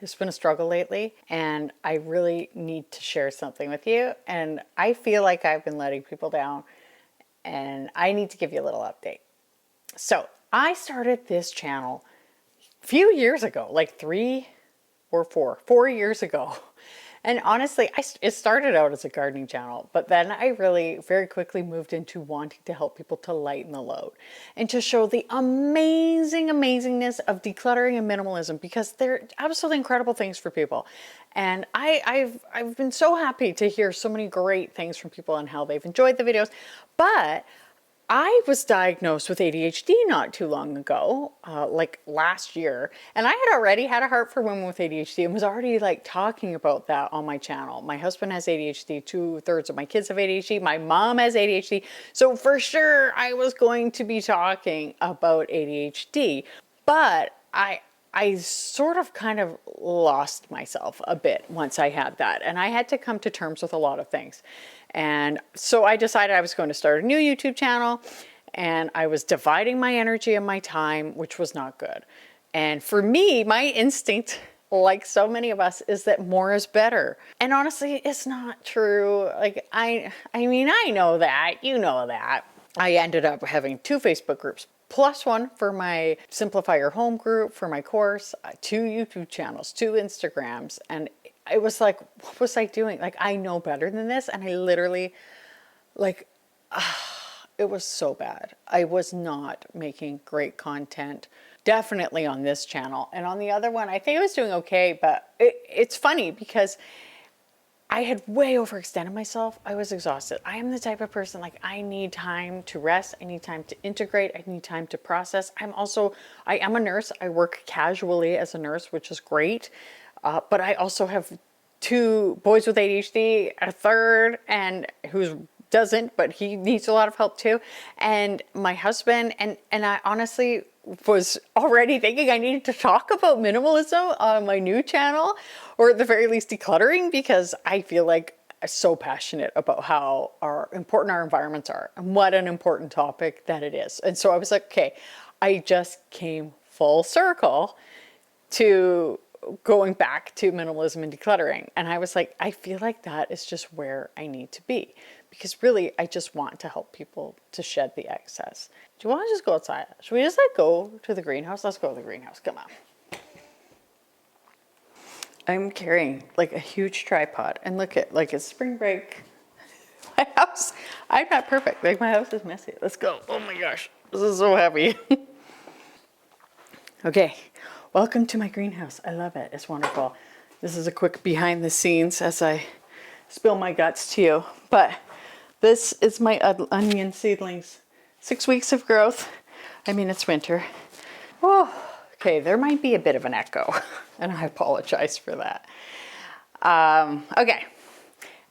It's been a struggle lately, and I really need to share something with you. And I feel like I've been letting people down, and I need to give you a little update. So I started this channel a few years ago, like 4 years ago. And honestly, it started out as a gardening channel, but then I really very quickly moved into wanting to help people to lighten the load and to show the amazingness of decluttering and minimalism, because they're absolutely incredible things for people. And I've been so happy to hear so many great things from people on how they've enjoyed the videos. But I was diagnosed with ADHD not too long ago, like last year, and I had already had a heart for women with ADHD and was already like talking about that on my channel. My husband has ADHD, 2/3 of my kids have ADHD, my mom has ADHD, so for sure I was going to be talking about ADHD, but I sort of kind of lost myself a bit once I had that, and I had to come to terms with a lot of things. And so I decided I was going to start a new YouTube channel, and I was dividing my energy and my time, which was not good. And for me, my instinct, like so many of us, is that more is better. And honestly, it's not true. Like, I mean, I know that, you know that. I ended up having 2 Facebook groups, plus one for my Simplify Your Home group for my course, 2 YouTube channels, 2 Instagrams, and it was like, what was I doing? Like, I know better than this, and I literally, like, it was so bad. I was not making great content, definitely on this channel. And on the other one, I think I was doing okay, but it's funny because I had way overextended myself. I was exhausted. I am the type of person, like, I need time to rest. I need time to integrate. I need time to process. I am a nurse. I work casually as a nurse, which is great. But I also have 2 boys with ADHD, a third, and who doesn't, but he needs a lot of help too. And my husband, and I honestly was already thinking I needed to talk about minimalism on my new channel, or at the very least decluttering, because I feel like I'm so passionate about how important our environments are and what an important topic that it is. And so I was like, okay, I just came full circle to going back to minimalism and decluttering. And I was like, I feel like that is just where I need to be, because really I just want to help people to shed the excess. Do you want to just go outside? Should we just like go to the greenhouse? Let's go to the greenhouse. Come on. I'm carrying like a huge tripod, and look at, like, it's spring break. My house, I'm not perfect. Like, my house is messy. Let's go. Oh my gosh, this is so heavy. Okay. Welcome to my greenhouse. I love it. It's wonderful. This is a quick behind the scenes as I spill my guts to you. But this is my onion seedlings. 6 weeks of growth. I mean, it's winter. Oh, okay. There might be a bit of an echo, and I apologize for that. Okay.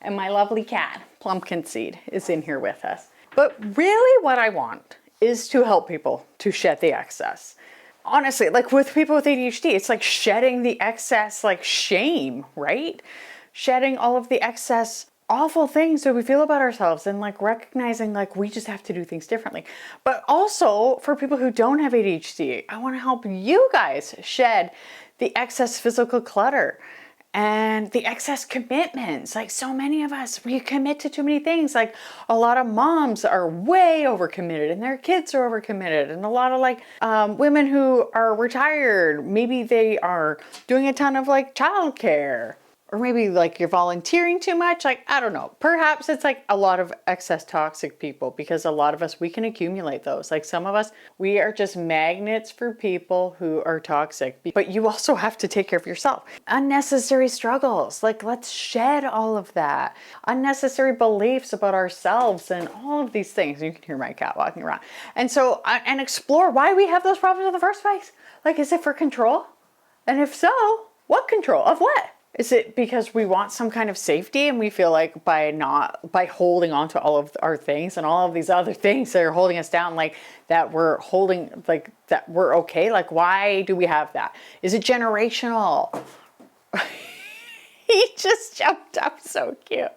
And my lovely cat, Pumpkin Seed, is in here with us. But really what I want is to help people to shed the excess. Honestly, like with people with ADHD, it's like shedding the excess, like shame, right? Shedding all of the excess awful things that we feel about ourselves, and like recognizing like we just have to do things differently. But also for people who don't have ADHD, I want to help you guys shed the excess physical clutter and the excess commitments. Like, so many of us, we commit to too many things. Like, a lot of moms are way overcommitted and their kids are overcommitted. And a lot of like women who are retired, maybe they are doing a ton of like childcare, or maybe like you're volunteering too much. Like, I don't know, perhaps it's like a lot of excess toxic people, because a lot of us, we can accumulate those. Like, some of us, we are just magnets for people who are toxic. But you also have to take care of yourself. Unnecessary struggles, like, let's shed all of that. Unnecessary beliefs about ourselves and all of these things. You can hear my cat walking around. And so, and explore why we have those problems in the first place. Like, is it for control? And if so, what control of what? Is it because we want some kind of safety, and we feel like by holding on to all of our things and all of these other things that are holding us down, like that we're holding, like that we're okay? Like, why do we have that? Is it generational? He just jumped up, so cute.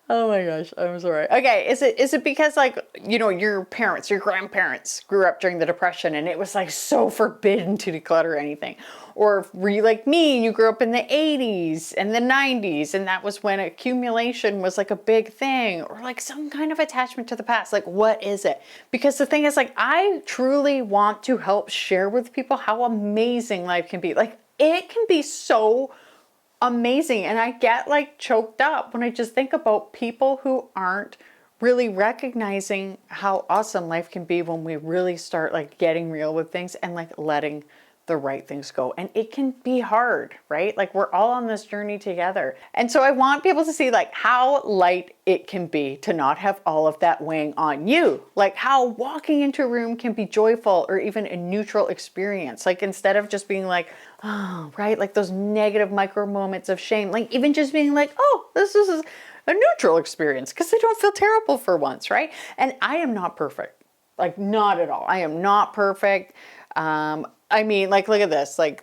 Oh my gosh, I'm sorry. Okay, is it because like, you know, your parents, your grandparents grew up during the Depression and it was like so forbidden to declutter anything? Or were you like me, you grew up in the 80s and the 90s and that was when accumulation was like a big thing, or like some kind of attachment to the past? Like, what is it? Because the thing is, like, I truly want to help share with people how amazing life can be. Like, it can be so amazing. And I get like choked up when I just think about people who aren't really recognizing how awesome life can be when we really start like getting real with things and like letting the right things go. And it can be hard, right? Like, we're all on this journey together. And so I want people to see like how light it can be to not have all of that weighing on you. Like how walking into a room can be joyful or even a neutral experience. Like, instead of just being like, oh, right? Like those negative micro moments of shame, like even just being like, oh, this is a neutral experience because I don't feel terrible for once, right? And I am not perfect. Like, not at all. I am not perfect. I mean, like, look at this. Like,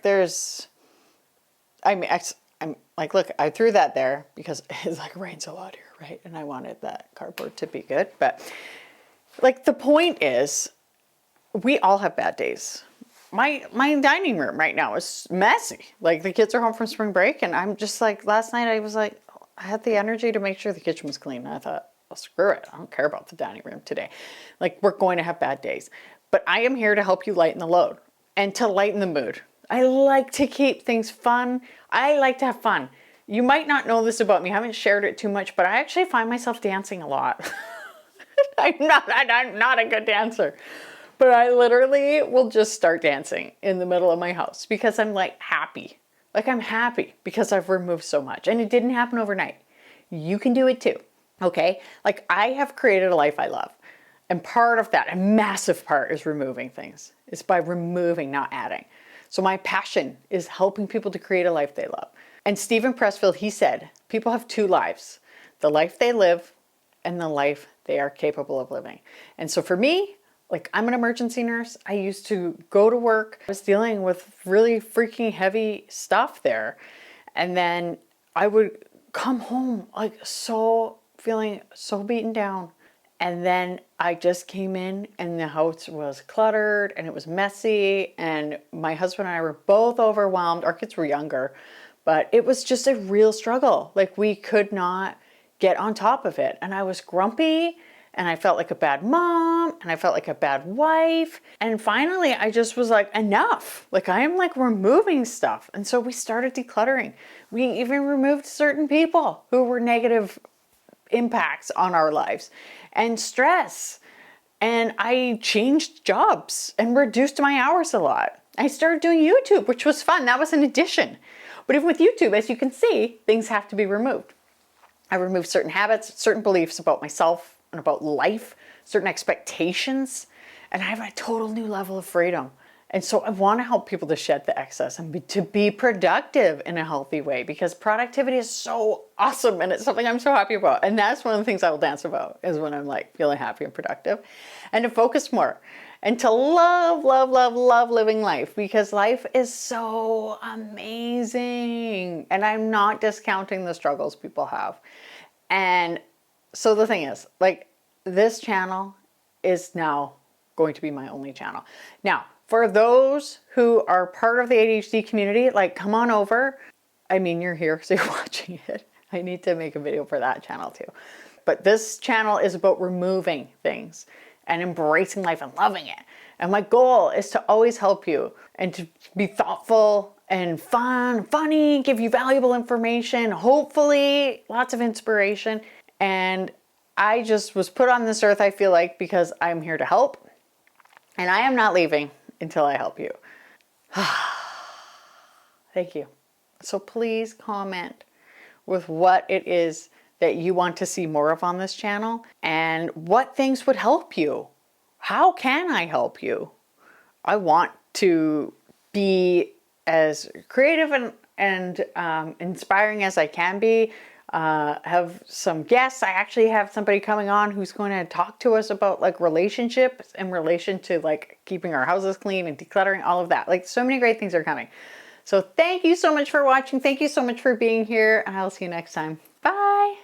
I'm like, look, I threw that there because it's like rains a lot here, right? And I wanted that cardboard to be good. But like, the point is, we all have bad days. My dining room right now is messy. Like, the kids are home from spring break and I'm just like, last night I was like, I had the energy to make sure the kitchen was clean. And I thought, well, screw it. I don't care about the dining room today. Like, we're going to have bad days. But I am here to help you lighten the load and to lighten the mood. I like to keep things fun. I like to have fun. You might not know this about me. I haven't shared it too much, but I actually find myself dancing a lot. I'm not a good dancer, but I literally will just start dancing in the middle of my house because I'm like happy. Like, I'm happy because I've removed so much, and it didn't happen overnight. You can do it too. Okay. Like, I have created a life I love. And part of that, a massive part, is removing things. It's by removing, not adding. So my passion is helping people to create a life they love. And Stephen Pressfield, he said, people have two lives: the life they live and the life they are capable of living. And so for me, like, I'm an emergency nurse. I used to go to work. I was dealing with really freaking heavy stuff there. And then I would come home like feeling so beaten down. And then I just came in and the house was cluttered and it was messy. And my husband and I were both overwhelmed. Our kids were younger, but it was just a real struggle. Like, we could not get on top of it. And I was grumpy and I felt like a bad mom and I felt like a bad wife. And finally, I just was like, enough. Like, I am like removing stuff. And so we started decluttering. We even removed certain people who were negative impacts on our lives and stress. And I changed jobs and reduced my hours a lot. I started doing YouTube, which was fun. That was an addition. But even with YouTube, as you can see, things have to be removed. I removed certain habits, certain beliefs about myself and about life, certain expectations, and I have a total new level of freedom. And so I want to help people to shed the excess and to be productive in a healthy way, because productivity is so awesome and it's something I'm so happy about. And that's one of the things I will dance about, is when I'm like feeling happy and productive, and to focus more and to love, love, love, love living life, because life is so amazing. And I'm not discounting the struggles people have. And so the thing is, like, this channel is now going to be my only channel. Now, for those who are part of the ADHD community, like, come on over. I mean, you're here, so you're watching it. I need to make a video for that channel too. But this channel is about removing things and embracing life and loving it. And my goal is to always help you and to be thoughtful and fun, funny, give you valuable information, hopefully lots of inspiration. And I just was put on this earth, I feel like, because I'm here to help. And I am not leaving until I help you. Thank you. So please comment with what it is that you want to see more of on this channel and what things would help you. How can I help you? I want to be as creative and inspiring as I can be. Have some guests. I actually have somebody coming on who's going to talk to us about like relationships in relation to like keeping our houses clean and decluttering, all of that. Like, so many great things are coming. So thank you so much for watching. Thank you so much for being here, and I'll see you next time. Bye.